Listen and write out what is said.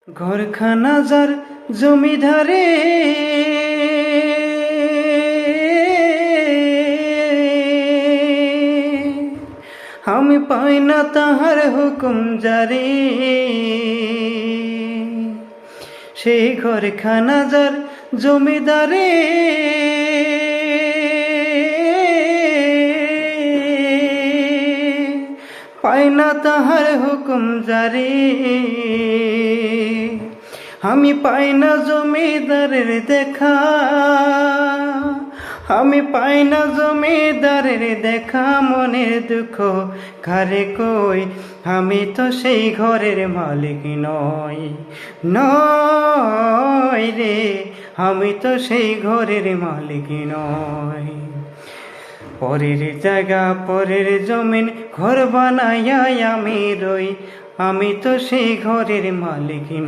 ঘরখানা যার জমিদারে আমি পাই না তাহার হুকুম জারি। সেই ঘরখানা যার জমিদারে পাই না তাহার হুকুম জারি। আমি পাই না জমিদারের দেখা, আমি পাই না জমিদারের দেখা। মনের দুঃখ কারে কই, আমি তো সেই ঘরের মালিক নই, নই রে, আমি তো সেই ঘরের মালিক নই। পরের জায়গা পরের জমিন ঘর বানাইয়া আমি রই, আমি তো সেই ঘরের মালিক নই।